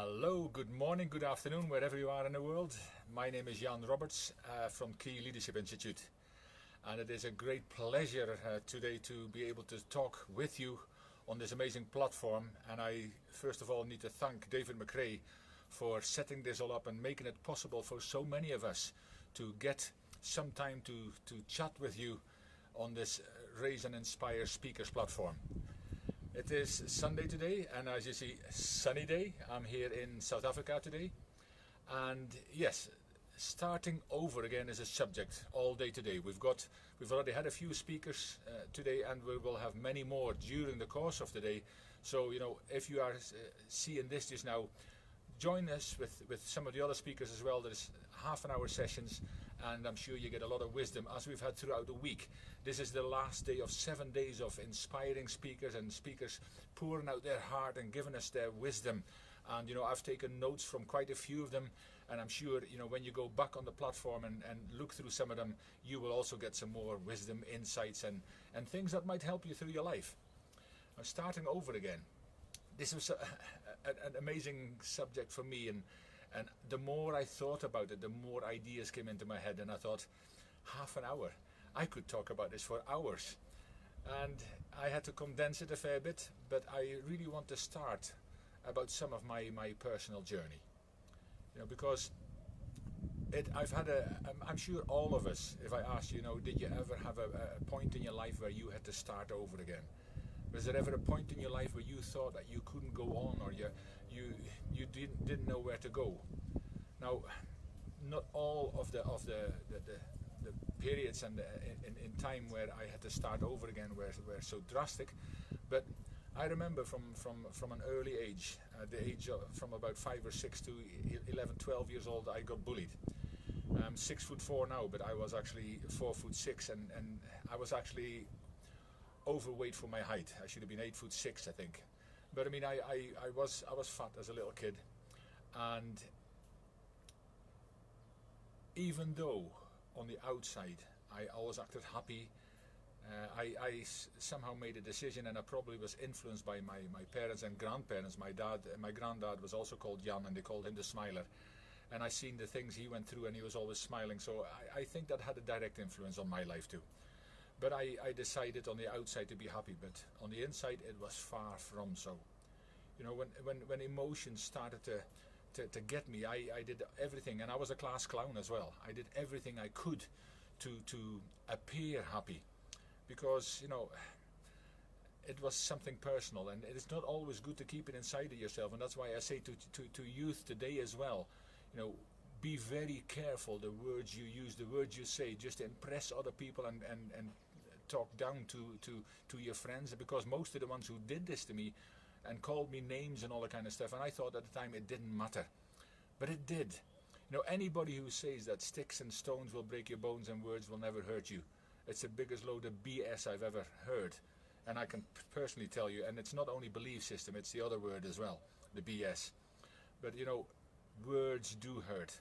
Hello, good morning, good afternoon, wherever you are in the world. My name is Jan Robberts from Key Leadership Institute. And it is a great pleasure today to be able to talk with you on this amazing platform. And I, first of all, need to thank David McRae for setting this all up and making it possible for so many of us to get some time to chat with you on this Raise and Inspire Speakers platform. It is Sunday today, and as you see, sunny day. I'm here in South Africa today, and yes, starting over again is a subject all day today. We've already had a few speakers today, and we will have many more during the course of the day. So if you are seeing this just now, join us with some of the other speakers as well. There's half-an-hour sessions, and I'm sure you get a lot of wisdom as we've had throughout the week. This is the last day of 7 days of inspiring speakers and speakers pouring out their heart and giving us their wisdom. And I've taken notes from quite a few of them, and I'm sure when you go back on the platform and look through some of them, you will also get some more wisdom, insights, and things that might help you through your life. I'm starting over again. This was an amazing subject for me, and the more I thought about it, the more ideas came into my head, and I thought, half an hour, I could talk about this for hours. And I had to condense it a fair bit, but I really want to start about some of my personal journey. Because I'm sure all of us, if I asked you, did you ever have a point in your life where you had to start over again? Was there ever a point in your life where you thought that you couldn't go on, or you didn't know where to go? Now, not all of the periods and in time where I had to start over again were so drastic, but I remember from an early age, the age of, from about 5 or 6 to 11, 12 years old, I got bullied. I'm 6'4" now, but I was actually 4'6", and I was actually overweight for my height. I should have been 8'6", I think. But I mean, I was fat as a little kid, and even though on the outside I always acted happy, I somehow made a decision, and I probably was influenced by my parents and grandparents. My granddad was also called Jan, and they called him the Smiler. And I seen the things he went through, and he was always smiling. So I think that had a direct influence on my life too. But I decided on the outside to be happy, but on the inside it was far from so. When emotions started to get me, I did everything, and I was a class clown as well. I did everything I could to appear happy, because it was something personal, and it is not always good to keep it inside of yourself. And that's why I say to youth today as well, be very careful the words you use, the words you say, just to impress other people and talk down to your friends, because most of the ones who did this to me and called me names and all that kind of stuff, and I thought at the time it didn't matter, but it did. Anybody who says that sticks and stones will break your bones and words will never hurt you, it's the biggest load of BS I've ever heard. And I can personally tell you, and it's not only belief system, it's the other word as well, the BS. But words do hurt.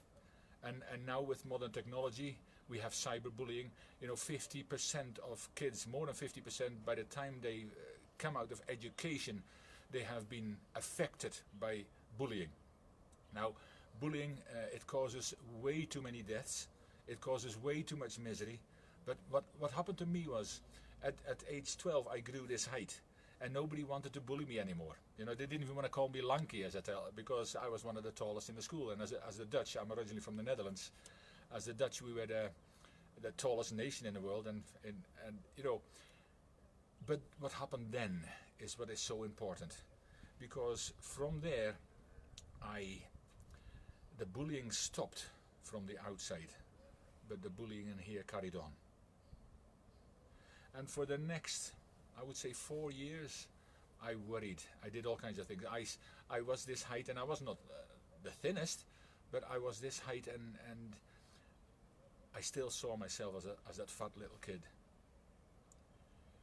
And now with modern technology, we have cyberbullying. 50% of kids, more than 50%, by the time they come out of education, they have been affected by bullying. Now, bullying, it causes way too many deaths. It causes way too much misery. But what happened to me was, at age 12, I grew this height, and nobody wanted to bully me anymore. They didn't even want to call me lanky, because I was one of the tallest in the school. And as the Dutch, I'm originally from the Netherlands. As the Dutch, we were the tallest nation in the world, and but what happened then is what is so important, because from there, the bullying stopped from the outside, but the bullying in here carried on. And for the next, I would say 4 years, I worried. I did all kinds of things. I was this height, and I was not the thinnest, but I was this height, and I still saw myself as that fat little kid.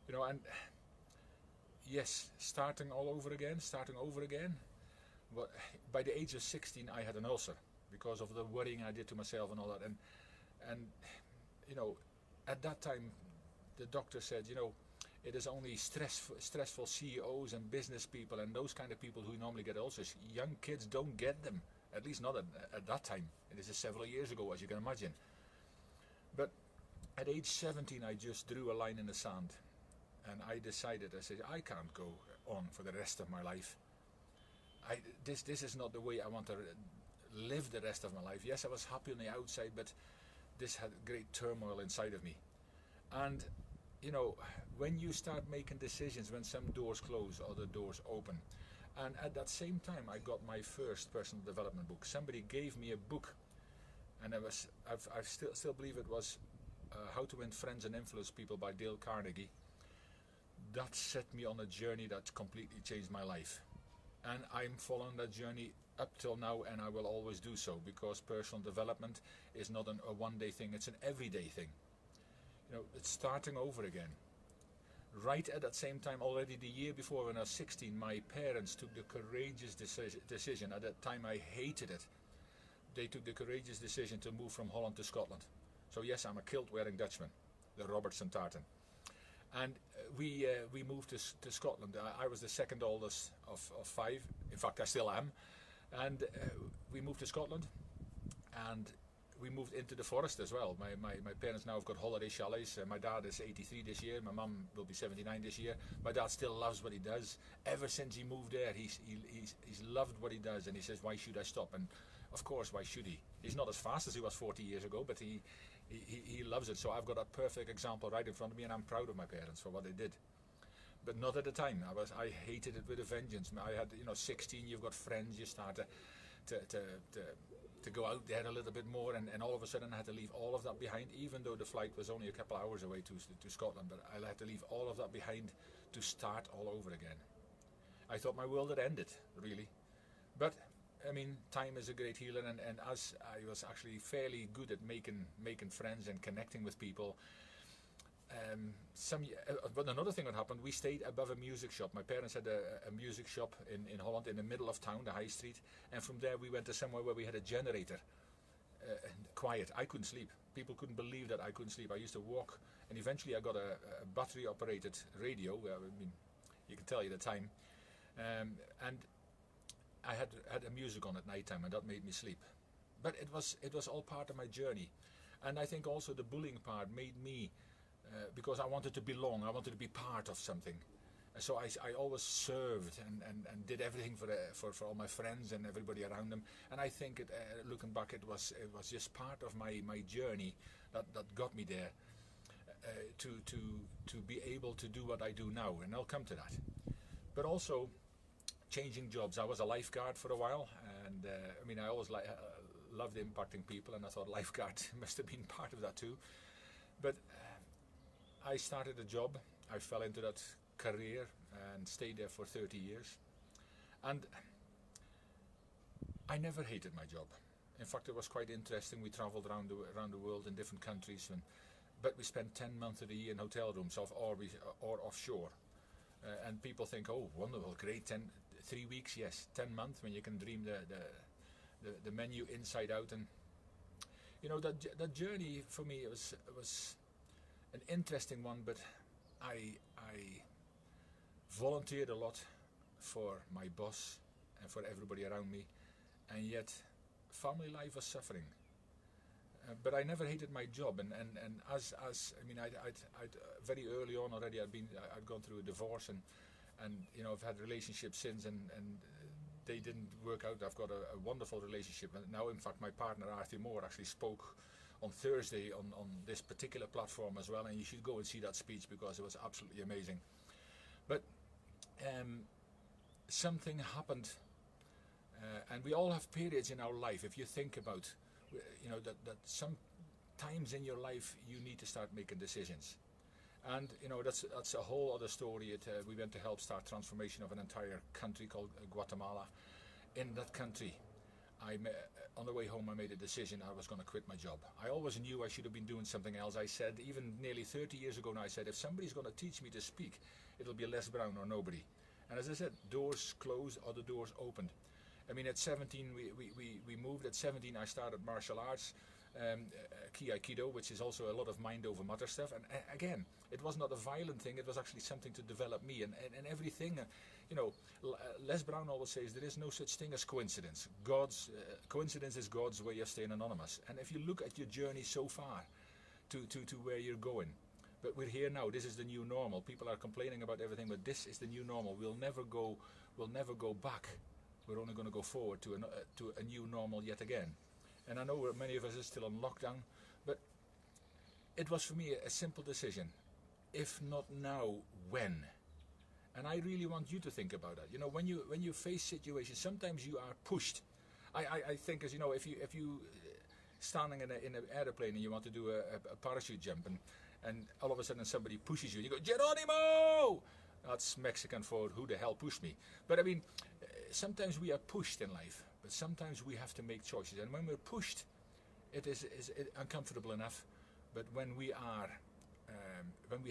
And yes, starting over again. But by the age of 16, I had an ulcer because of the worrying I did to myself and all that. And at that time, the doctor said, It is only stressful CEOs and business people and those kind of people who normally get ulcers. Young kids don't get them, at least not at that time. This is several years ago, as you can imagine. But at age 17, I just drew a line in the sand, and I decided, I said, I can't go on for the rest of my life. This is not the way I want to live the rest of my life. Yes, I was happy on the outside, but this had great turmoil inside of me. And you know, when you start making decisions, when some doors close, other doors open. And at that same time, I got my first personal development book. Somebody gave me a book, and I still believe it was How to Win Friends and Influence People by Dale Carnegie. That set me on a journey that completely changed my life. And I'm following that journey up till now, and I will always do so, because personal development is not a one-day thing, it's an everyday thing. You know, it's starting over again. Right at that same time, already the year before, when I was 16, my parents took the courageous decision. At that time I hated it. They took the courageous decision to move from Holland to Scotland. So yes, I'm a kilt-wearing Dutchman, the Robberts and tartan. And we moved to Scotland. I was the second oldest of 5. In fact, I still am. And we moved to Scotland, and we moved into the forest as well. My parents now have got holiday chalets. My dad is 83 this year. My mum will be 79 this year. My dad still loves what he does. Ever since he moved there, he's loved what he does, and he says, why should I stop? And of course, why should he? He's not as fast as he was 40 years ago, but he loves it. So I've got a perfect example right in front of me, and I'm proud of my parents for what they did. But not at the time. I hated it with a vengeance. I had, 16. You've got friends. You start to go out there a little bit more, and all of a sudden I had to leave all of that behind, even though the flight was only a couple hours away to Scotland. But I had to leave all of that behind to start all over again. I thought my world had ended, really. But I mean, time is a great healer, and as I was actually fairly good at making friends and connecting with people, but another thing that happened, we stayed above a music shop. My parents had a music shop in Holland, in the middle of town, the high street, and from there we went to somewhere where we had a generator. Quiet. I couldn't sleep. People couldn't believe that I couldn't sleep. I used to walk, and eventually I got a battery operated radio. I mean, you can tell you the time, and I had a music on at night time, and that made me sleep. But it was all part of my journey. And I think also the bullying part made me, because I wanted to belong, I wanted to be part of something. So I always served and did everything for all my friends and everybody around them. And I think, looking back, it was just part of my journey that got me there, to be able to do what I do now. And I'll come to that. But also changing jobs. I was a lifeguard for a while, and I mean, I always loved impacting people, and I thought lifeguard must have been part of that too. But I started a job. I fell into that career and stayed there for 30 years. And I never hated my job. In fact, it was quite interesting. We traveled around the world in different countries, but we spent 10 months of the year in hotel rooms or offshore. And people think, oh, wonderful, great, 3 weeks, yes, 10 months, when you can dream the menu inside out. And that journey for me, it was an interesting one, but I volunteered a lot for my boss and for everybody around me, and yet family life was suffering. But I never hated my job, and as I mean, I'd very early on already I'd gone through a divorce, and I've had relationships since, and they didn't work out. I've got a wonderful relationship, and now in fact my partner Arthur Moore actually spoke on Thursday on this particular platform as well, and you should go and see that speech because it was absolutely amazing. But something happened, and we all have periods in our life. If you think about, that some times in your life you need to start making decisions, and that's a whole other story. We went to help start transformation of an entire country called Guatemala. In that country, on the way home I made a decision. I was going to quit my job. I always knew I should have been doing something else. I said, even nearly 30 years ago now, I said, if somebody's going to teach me to speak, it'll be Les Brown or nobody. And as I said, doors closed, other doors opened. I mean, at 17 we moved. At 17 I started martial arts. key aikido, which is also a lot of mind over matter stuff. And again, it was not a violent thing, it was actually something to develop me. And everything, Les Brown always says there is no such thing as coincidence. Coincidence is God's way of staying anonymous. And if you look at your journey so far to where you're going, but we're here now, this is the new normal. People are complaining about everything, but this is the new normal. We'll never go back. We're only going to go forward to a new normal yet again. And I know many of us are still on lockdown, but it was for me a simple decision. If not now, when? And I really want you to think about that. When you face situations, sometimes you are pushed. I think, as you know, if you standing in an airplane and you want to do a parachute jump, and all of a sudden somebody pushes you, and you go, Geronimo! That's Mexican for who the hell pushed me. But I mean, sometimes we are pushed in life, but sometimes we have to make choices. And when we're pushed, it is uncomfortable enough. But when we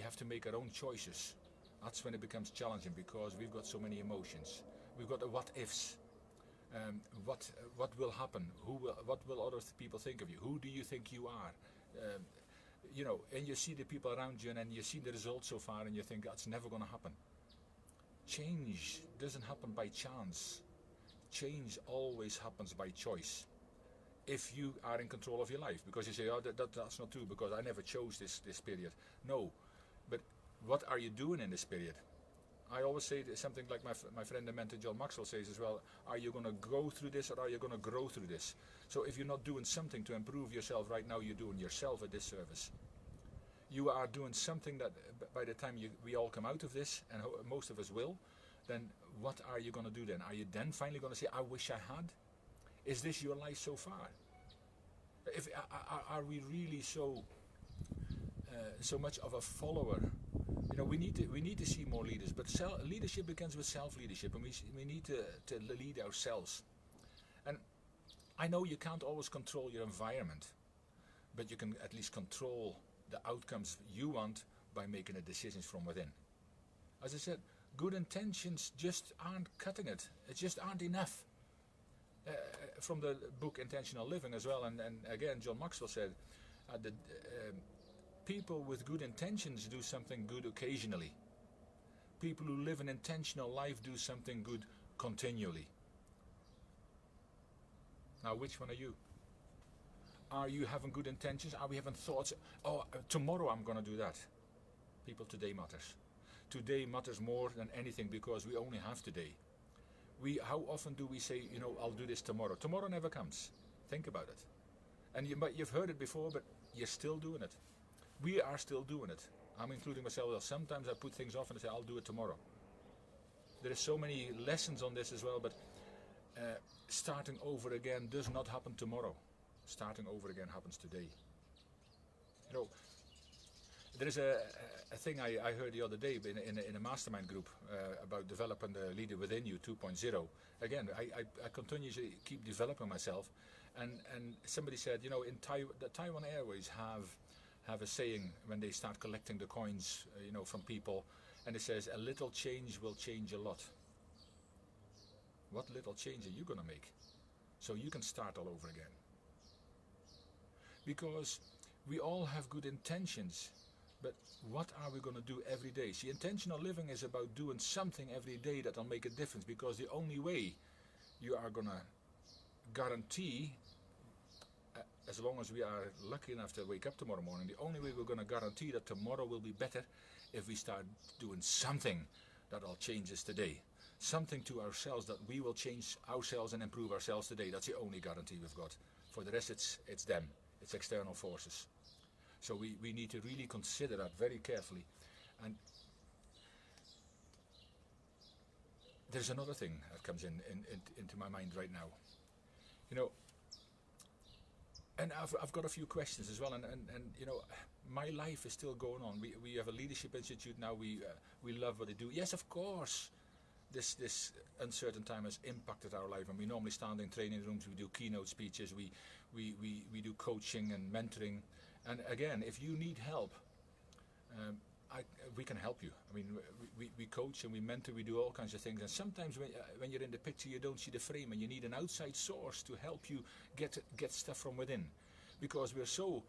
have to make our own choices, that's when it becomes challenging, because we've got so many emotions. We've got the what ifs. What will happen? What will other people think of you? Who do you think you are? And you see the people around you, and then you see the results so far, and you think that's never going to happen. Change doesn't happen by chance. Change always happens by choice. If you are in control of your life, because you say, oh, that's not true, because I never chose this period. No, but what are you doing in this period? I always say something like my friend and mentor John Maxwell says as well, are you going to go through this, or are you going to grow through this? So if you're not doing something to improve yourself right now, you're doing yourself a disservice. You are doing something that by the time we all come out of this, and most of us will, then what are you going to do then? Are you then finally going to say, I wish I had? Is this your life so far? Are we really so much of a follower? We need to see more leaders, but leadership begins with self-leadership, and we need to lead ourselves. And I know you can't always control your environment, but you can at least control the outcomes you want by making the decisions from within. As I said, good intentions just aren't cutting it. It just aren't enough. From the book Intentional Living as well, and again John Maxwell said, people with good intentions do something good occasionally. People who live an intentional life do something good continually. Now, which one are you? Are you having good intentions? Are we having thoughts, tomorrow I'm going to do that? People, today matters. Today matters more than anything, because we only have today. How often do we say, I'll do this tomorrow? Tomorrow never comes. Think about it. And you've heard it before, but you're still doing it. We are still doing it. I'm including myself. Sometimes I put things off and I say, I'll do it tomorrow. There are so many lessons on this as well, but starting over again does not happen tomorrow. Starting over again happens today. There is a thing I heard the other day in a mastermind group about developing the leader within you 2.0. Again, I continuously keep developing myself, and somebody said, the Taiwan Airways have a saying when they start collecting the coins, from people, and it says, a little change will change a lot. What little change are you going to make so you can start all over again? Because we all have good intentions, but what are we going to do every day? See, intentional living is about doing something every day that will make a difference, because the only way you are going to guarantee, as long as we are lucky enough to wake up tomorrow morning, the only way we're going to guarantee that tomorrow will be better if we start doing something that will change us today. Something to ourselves that we will change ourselves and improve ourselves today. That's the only guarantee we've got. For the rest, it's them. It's external forces. So we need to really consider that very carefully. And there's another thing that comes into my mind right now. And I've got a few questions as well. And my life is still going on. We have a leadership institute now. We love what they do. Yes, of course. This uncertain time has impacted our life, and we normally stand in training rooms, we do keynote speeches, we do coaching and mentoring. And again, if you need help, we can help you. I mean, we coach and we mentor, we do all kinds of things. And sometimes when you're in the picture, you don't see the frame, and you need an outside source to help you get stuff from within. because we're so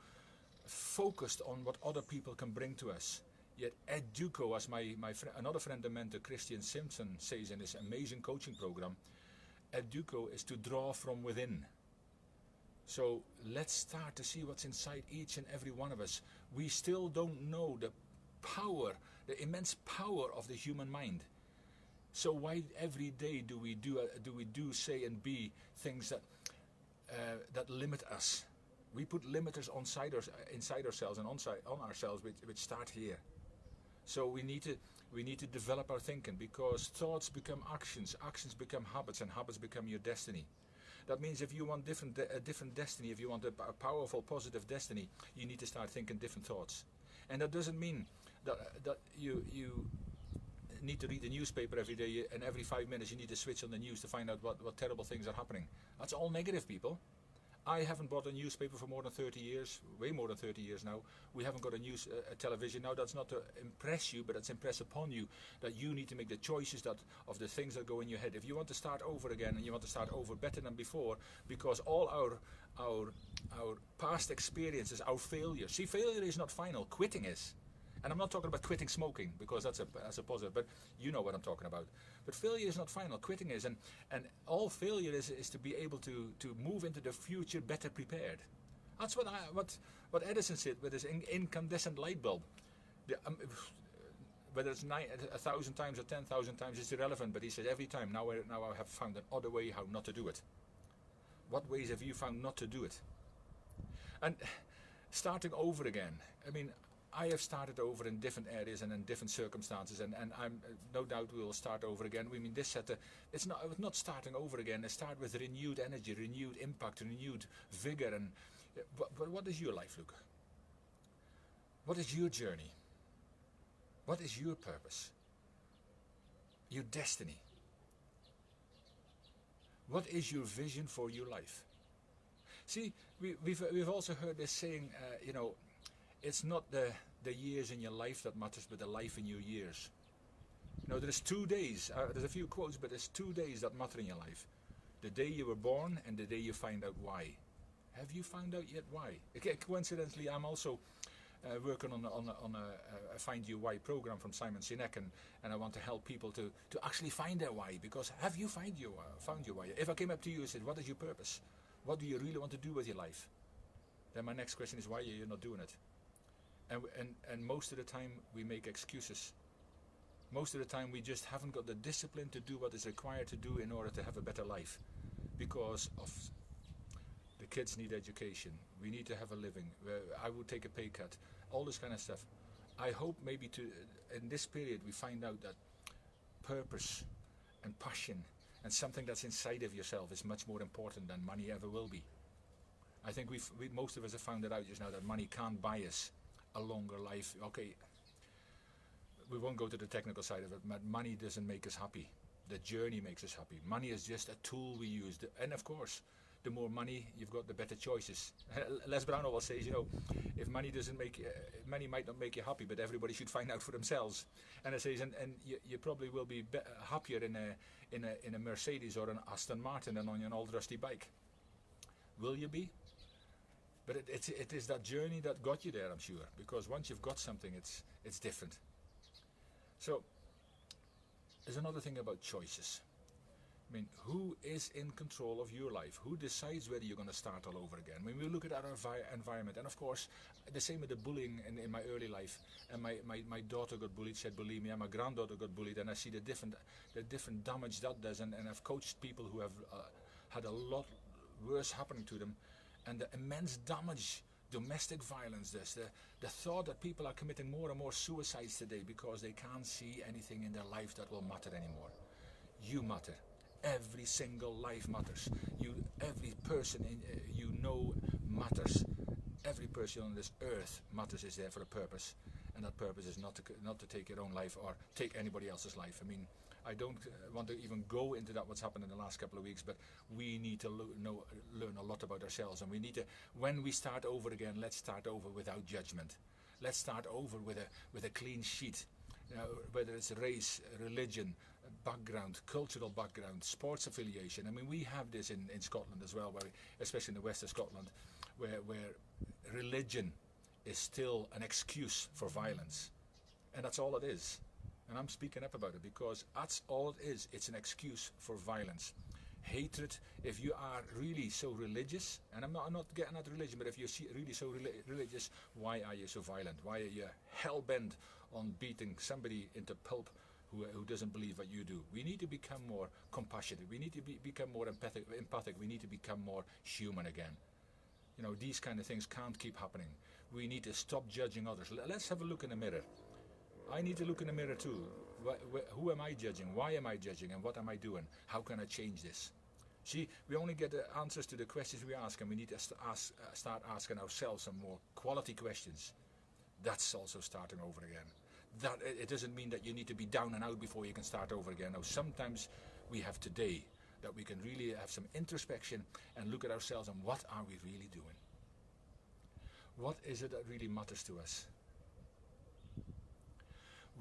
focused on what other people can bring to us. Yet educo, as another friend and mentor, Christian Simpson, says in his amazing coaching program, educo is to draw from within. So let's start to see what's inside each and every one of us. We still don't know the power, the immense power of the human mind. So why every day do we do say and be things that limit us? We put limiters inside ourselves and on ourselves, which start here. So we need to develop our thinking, because thoughts become actions, actions become habits, and habits become your destiny. That means if you want a different destiny, if you want a powerful, positive destiny, you need to start thinking different thoughts. And that doesn't mean that you need to read the newspaper every day, and every 5 minutes you need to switch on the news to find out what terrible things are happening. That's all negative, people. I haven't bought a newspaper for more than 30 years, way more than 30 years now. We haven't got a television now. That's not to impress you, but it's impress upon you that you need to make the choices of the things that go in your head. If you want to start over again, and you want to start over better than before, because all our past experiences, our failure. See, failure is not final. Quitting is. And I'm not talking about quitting smoking, because that's a positive, but you know what I'm talking about. But failure is not final, quitting is. And all failure is to be able to move into the future better prepared. That's what Edison said with his incandescent light bulb. Whether it's 1,000 times or 10,000 times, it's irrelevant, but he said every time, now I have found another way how not to do it. What ways have you found not to do it? And starting over again, I mean, I have started over in different areas and in different circumstances, and I'm no doubt we will start over again. We mean this it's not starting over again. It start with renewed energy, renewed impact, renewed vigor. And but what is your life, Luca? What is your journey? What is your purpose? Your destiny? What is your vision for your life? See, we've also heard this saying, it's not the years in your life that matters, but the life in your years. There's 2 days, there's a few quotes, but there's 2 days that matter in your life. The day you were born and the day you find out why. Have you found out yet why? Okay, coincidentally, I'm also working on a Find Your Why program from Simon Sinek, and I want to help people to actually find their why, because have you found your why? If I came up to you and said, what is your purpose? What do you really want to do with your life? Then my next question is, why are you not doing it? And most of the time we make excuses. Most of the time we just haven't got the discipline to do what is required to do in order to have a better life, because of the kids need education, we need to have a living, I would take a pay cut, all this kind of stuff. I hope maybe in this period we find out that purpose and passion and something that's inside of yourself is much more important than money ever will be. I think most of us have found it out just now, that money can't buy us a longer life. Okay, we won't go to the technical side of it, but money doesn't make us happy. The journey makes us happy. Money is just a tool we use, and of course, the more money you've got, the better choices. Les Brown always says, if money money might not make you happy, but everybody should find out for themselves. And it says, and you probably will be happier in a Mercedes or an Aston Martin than on an old rusty bike. Will you be? But it is that journey that got you there, I'm sure, because once you've got something, it's different. So there's another thing about choices. I mean, who is in control of your life? Who decides whether you're going to start all over again? When we look at our environment, and of course, the same with the bullying in my early life. And my daughter got bullied, she had bulimia. My granddaughter got bullied, and I see the different damage that does. And I've coached people who have had a lot worse happening to them, and the immense damage domestic violence does. The thought that people are committing more and more suicides today because they can't see anything in their life that will matter anymore. You matter. Every single life matters. Every person matters. Every person on this earth matters, is there for a purpose, and that purpose is not to take your own life or take anybody else's life. I mean, I don't want to even go into that, what's happened in the last couple of weeks, but we need to learn a lot about ourselves, and we need to, when we start over again, let's start over without judgment. Let's start over with a clean sheet. Whether it's race, religion, background, cultural background, sports affiliation. I mean, we have this in Scotland as well, especially in the west of Scotland, where religion is still an excuse for violence. And that's all it is. And I'm speaking up about it because that's all it is. It's an excuse for violence. Hatred, if you are really so religious, and I'm not getting at religion, but if you're really so religious, why are you so violent? Why are you hell-bent on beating somebody into pulp who doesn't believe what you do? We need to become more compassionate. We need to become more empathic. We need to become more human again. You know, these kind of things can't keep happening. We need to stop judging others. Let's have a look in the mirror. I need to look in the mirror too. Who am I judging? Why am I judging? And what am I doing? How can I change this? See, we only get the answers to the questions we ask, and we need to start asking ourselves some more quality questions. That's also starting over again. That it doesn't mean that you need to be down and out before you can start over again. Now, sometimes we have today that we can really have some introspection and look at ourselves and what are we really doing? What is it that really matters to us?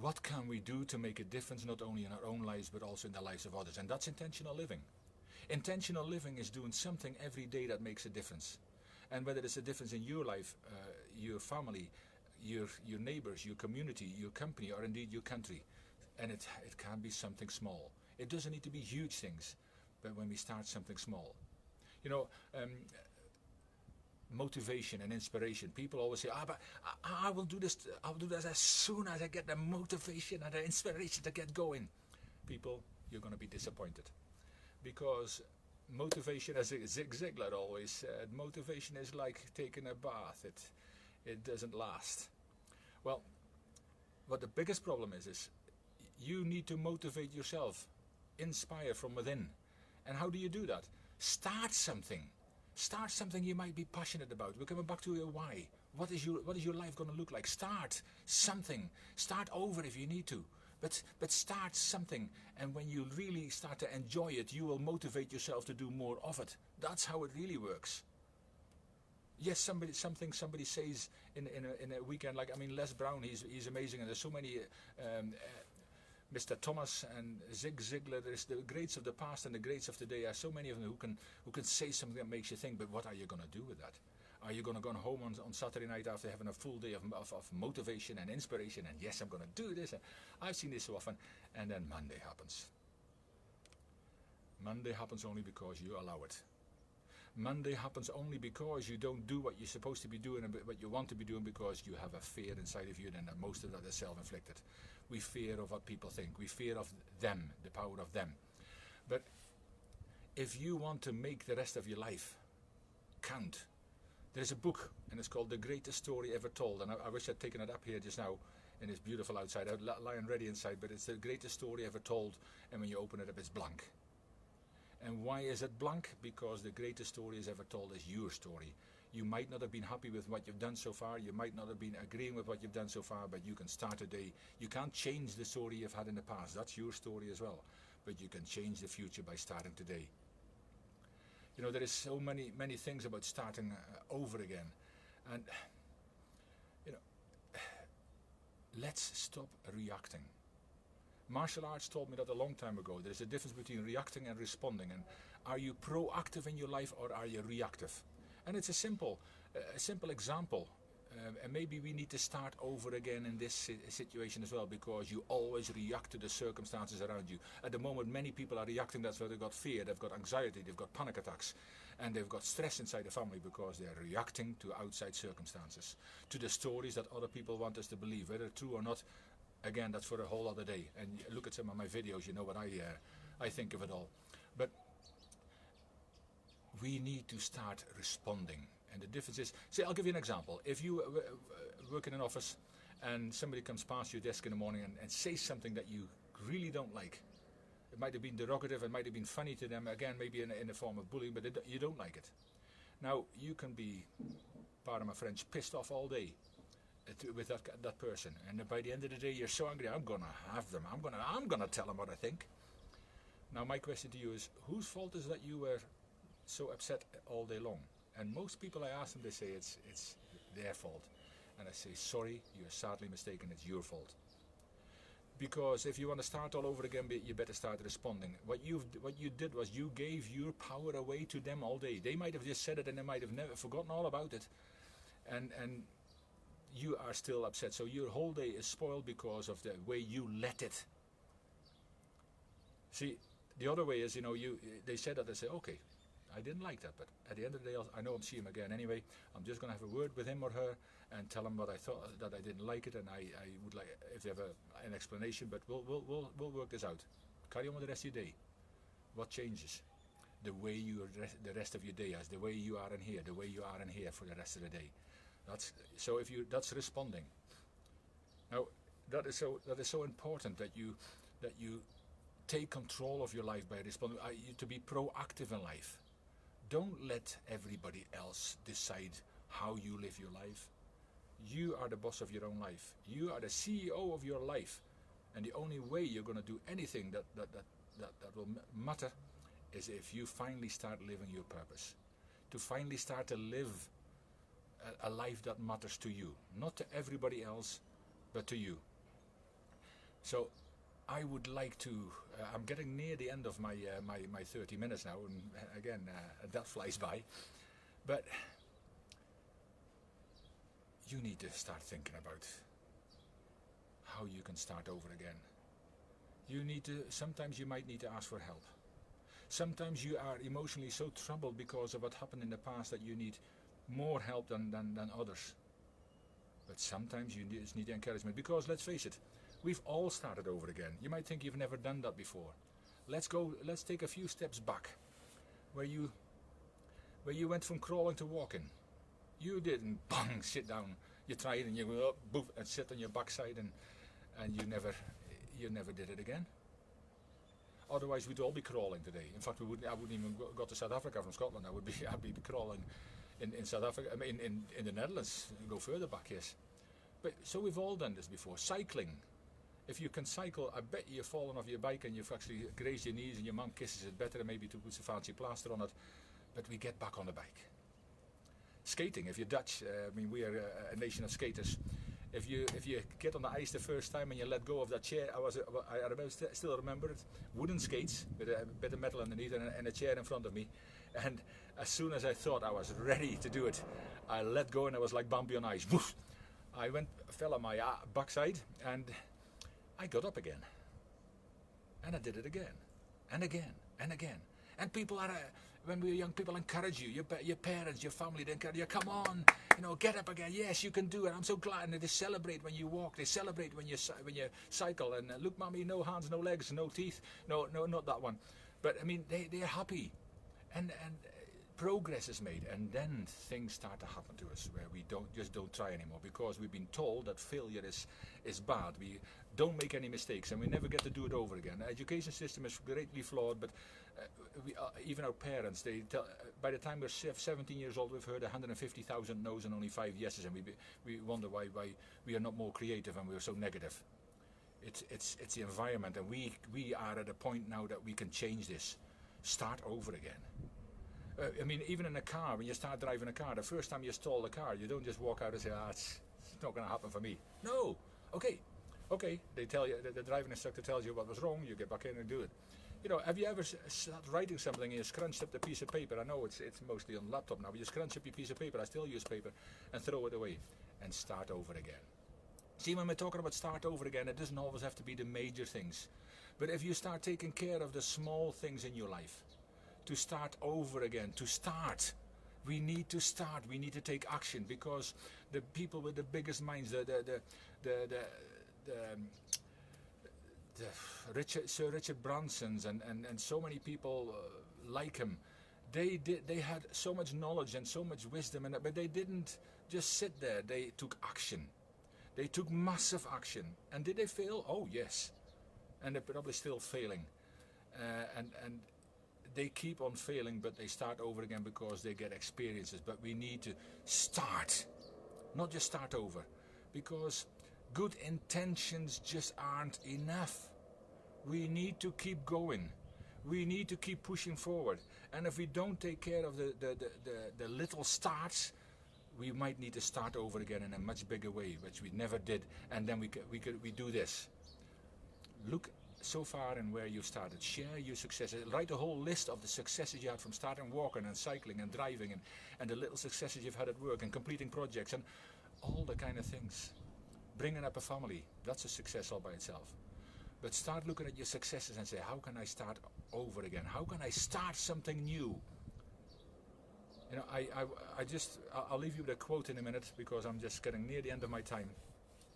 What can we do to make a difference not only in our own lives but also in the lives of others? And that's intentional living. Intentional living is doing something every day that makes a difference. And whether it's a difference in your life, your family, your neighbors, your community, your company, or indeed your country. And it can be something small. It doesn't need to be huge things, but when we start something small. You know, motivation and inspiration. People always say, but I will do this. I'll do this as soon as I get the motivation and the inspiration to get going. People, you're going to be disappointed, because motivation, as Zig Ziglar always said, motivation is like taking a bath. It doesn't last. Well, what the biggest problem is you need to motivate yourself, inspire from within. And how do you do that? Start something. Start something you might be passionate about. We're coming back to your why. What is your life going to look like? Start something. Start over if you need to. But start something, and when you really start to enjoy it, you will motivate yourself to do more of it. That's how it really works. Yes, somebody says in a weekend, like, I mean, Les Brown, he's amazing, and there's so many, Mr. Thomas and Zig Ziglar. There's the greats of the past and the greats of today. There are so many of them who can say something that makes you think. But what are you going to do with that? Are you going to go home on Saturday night after having a full day of motivation and inspiration? And yes, I'm going to do this. And I've seen this so often. And then Monday happens. Monday happens only because you allow it. Monday happens only because you don't do what you're supposed to be doing and what you want to be doing, because you have a fear inside of you, and most of that is self-inflicted. We fear of what people think. We fear of them, the power of them. But if you want to make the rest of your life count, there's a book, and it's called The Greatest Story Ever Told. And I wish I'd taken it up here just now, and it's beautiful outside, lying ready inside, but it's the greatest story ever told, and when you open it up, it's blank. And why is it blank? Because the greatest story is ever told is your story. You might not have been happy with what you've done so far, you might not have been agreeing with what you've done so far, but you can start today. You can't change the story you've had in the past, that's your story as well. But you can change the future by starting today. You know, there is so many things about starting over again. And, you know, let's stop reacting. Martial arts taught me that a long time ago. There's a difference between reacting and responding. And are you proactive in your life, or are you reactive? And it's a simple example. And maybe we need to start over again in this situation as well, because you always react to the circumstances around you. At the moment, many people are reacting. That's why they've got fear, they've got anxiety, they've got panic attacks, and they've got stress inside the family because they're reacting to outside circumstances, to the stories that other people want us to believe, whether true or not. Again, that's for a whole other day. And look at some of my videos, you know what I think of it all. But we need to start responding. And the difference is, say, I'll give you an example. If you work in an office and somebody comes past your desk in the morning and says something that you really don't like, it might have been derogative, it might have been funny to them, again, maybe in a form of bullying, but you don't like it. Now, you can be, pardon my French, pissed off all day with that person, and by the end of the day you're so angry. I'm gonna have them. I'm gonna tell them what I think. Now, my question to you is, whose fault is that you were so upset all day long? And most people I ask them, they say it's their fault. And I say, sorry, you're sadly mistaken, it's your fault. Because if you want to start all over again, you better start responding. What you did was you gave your power away to them all day. They might have just said it and they might have never forgotten all about it, and you are still upset. So your whole day is spoiled because of the way you let it. See, the other way is, they said that, they say, okay, I didn't like that, but at the end of the day, I know I'm seeing him again anyway. I'm just going to have a word with him or her and tell him what I thought, that I didn't like it, and I would like, if they have an explanation, but we'll work this out. Carry on with the rest of your day. What changes? The way the rest of your day is, the way you are in here, the way you are in here for the rest of the day. That's responding. Now that is so important that you take control of your life by responding. To be proactive in life. Don't let everybody else decide how you live your life. You are the boss of your own life. You are the CEO of your life. And the only way you're going to do anything that will matter is if you finally start living your purpose. To finally start to live a life that matters to you. Not to everybody else, but to you. So I would like to, I'm getting near the end of my 30 minutes now, and again, that flies by. But you need to start thinking about how you can start over again. Sometimes you might need to ask for help. Sometimes you are emotionally so troubled because of what happened in the past that you need more help than others. But sometimes you just need encouragement, because let's face it, we've all started over again. You might think you've never done that before. Let's take a few steps back, where you went from crawling to walking. You didn't bang sit down. You tried and you go up, boof, and sit on your backside, and you never did it again. Otherwise, we'd all be crawling today. In fact, I wouldn't even go to South Africa from Scotland. I'd be crawling in South Africa. I mean, in the Netherlands. Go further back, yes. But so we've all done this before. Cycling. If you can cycle, I bet you've fallen off your bike and you've actually grazed your knees, and your mum kisses it better, maybe to put some fancy plaster on it. But we get back on the bike. Skating, if you're Dutch, we are a nation of skaters. If you get on the ice the first time and you let go of that chair, I still remember it. Wooden skates with a bit of metal underneath and a chair in front of me. And as soon as I thought I was ready to do it, I let go and I was like Bambi on ice. Woof! I fell on my backside and I got up again. And I did it again. And again. And again. And people when we were young, people encourage you. Your parents, your family, they encourage you. Come on, get up again. Yes, you can do it. I'm so glad. And they celebrate when you walk. They celebrate when you cycle. And look, mommy, no hands, no legs, no teeth. No, not that one. But they're happy, and progress is made. And then things start to happen to us where we don't try anymore, because we've been told that failure is bad. We don't make any mistakes, and we never get to do it over again. The education system is greatly flawed, but even our parents, they tell, by the time we're 17 years old, we've heard 150,000 no's and only 5 yeses, and we wonder why we are not more creative and we're so negative. It's the environment, and we are at a point now that we can change this. Start over again. Even in a car, when you start driving a car, the first time you stall the car, you don't just walk out and say, it's not going to happen for me. No, okay, they tell you, the driving instructor tells you what was wrong, you get back in and do it. Have you ever started writing something and you scrunch up the piece of paper? I know it's mostly on laptop now, but you scrunch up your piece of paper, I still use paper, and throw it away, and start over again. See, when we're talking about start over again, it doesn't always have to be the major things. But if you start taking care of the small things in your life, to start over again, we need to start, we need to take action, because the people with the biggest minds, Sir Richard Bransons and so many people like him, they had so much knowledge and so much wisdom, but they didn't just sit there. They took action. They took massive action. And did they fail? Oh yes, and they're probably still failing, and they keep on failing, but they start over again because they get experiences. But we need to start, not just start over, because good intentions just aren't enough. We need to keep going. We need to keep pushing forward. And if we don't take care of the little starts, we might need to start over again in a much bigger way, which we never did. And then we do this. Look so far and where you started. Share your successes. Write a whole list of the successes you had from starting walking and cycling and driving, and the little successes you've had at work and completing projects and all the kind of things. Bringing up a family, that's a success all by itself. But start looking at your successes and say, how can I start over again? How can I start something new? You know, I'll leave you with a quote in a minute because I'm just getting near the end of my time.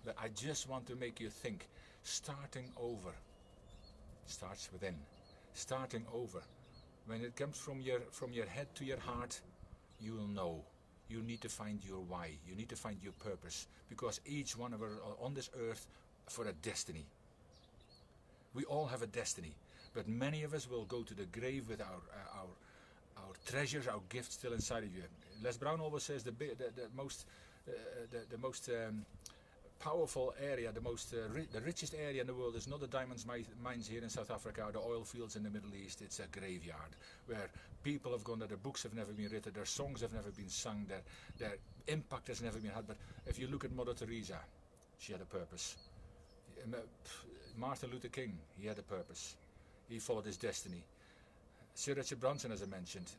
But I just want to make you think. Starting over starts within. Starting over. When it comes from your head to your heart, you will know. You need to find your why. You need to find your purpose. Because each one of us are on this earth for a destiny. We all have a destiny. But many of us will go to the grave with our treasures, our gifts still inside of you. Les Brown always says the most powerful area, the richest area in the world is not the diamonds mines here in South Africa or the oil fields in the Middle East. It's a graveyard where people have gone, that their books have never been written, their songs have never been sung, their impact has never been had. But if you look at Mother Teresa, she had a purpose. Martin Luther King, he had a purpose. He followed his destiny. Sir Richard Branson, as I mentioned,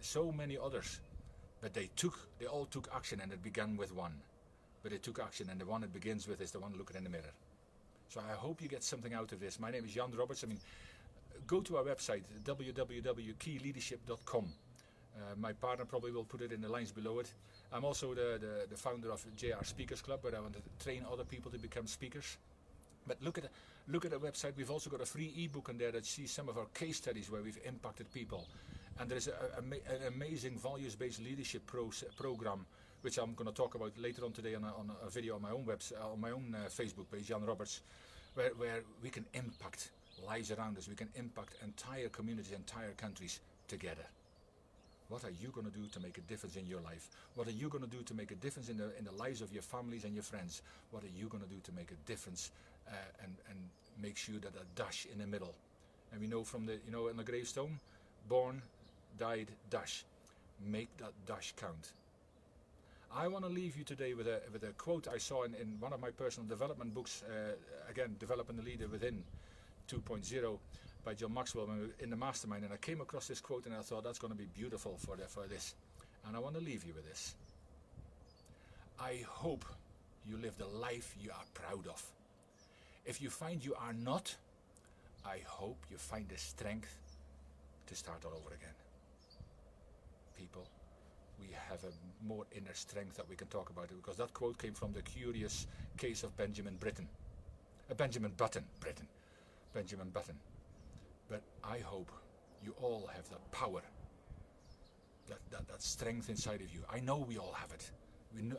so many others, but they all took action, and it began with one. But it took action, and the one it begins with is the one looking in the mirror. So I hope you get something out of this. My name is Jan Robberts. Go to our website, www.keyleadership.com. My partner probably will put it in the lines below it. I'm also the founder of JR Speakers Club, where I want to train other people to become speakers. But look at the website. We've also got a free ebook in there that sees some of our case studies where we've impacted people. And there's an amazing values-based leadership program, which I'm going to talk about later on today on a video on my own website, on my own Facebook page, Jan Robberts, where we can impact lives around us. We can impact entire communities, entire countries together. What are you going to do to make a difference in your life? What are you going to do to make a difference in the lives of your families and your friends? What are you going to do to make a difference and make sure that a dash in the middle? And we know from in the gravestone, born, died, dash. Make that dash count. I want to leave you today with a quote I saw in one of my personal development books, again, Developing the Leader Within 2.0 by John Maxwell, when we were in the mastermind, and I came across this quote and I thought that's going to be beautiful for this. And I want to leave you with this. I hope you live the life you are proud of. If you find you are not, I hope you find the strength to start all over again. People, we have a more inner strength that we can talk about it, because that quote came from the curious case of Benjamin Button. But I hope you all have that power, that strength inside of you. I know we all have it.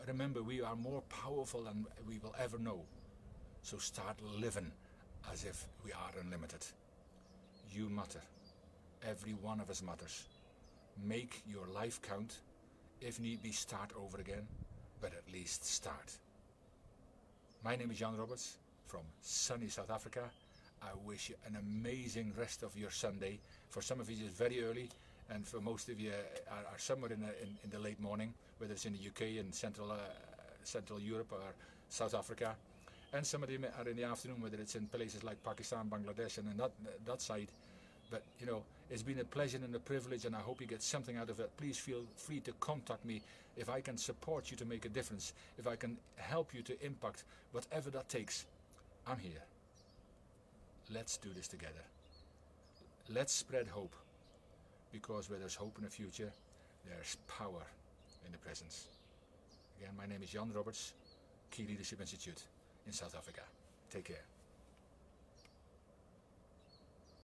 Remember, we are more powerful than we will ever know. So start living as if we are unlimited. You matter. Every one of us matters. Make your life count. If need be, start over again, but at least start. My name is Jan Robberts from sunny South Africa. I wish you an amazing rest of your Sunday. For some of you it's very early, and for most of you are somewhere in the late morning, whether it's in the UK, in Central Europe or South Africa. And some of them are in the afternoon, whether it's in places like Pakistan, Bangladesh, and that side. But it's been a pleasure and a privilege, and I hope you get something out of it. Please feel free to contact me if I can support you to make a difference, if I can help you to impact, whatever that takes. I'm here. Let's do this together. Let's spread hope, because where there's hope in the future, there's power in the presence. Again, my name is Jan Robberts, Key Leadership Institute in South Africa. Take care.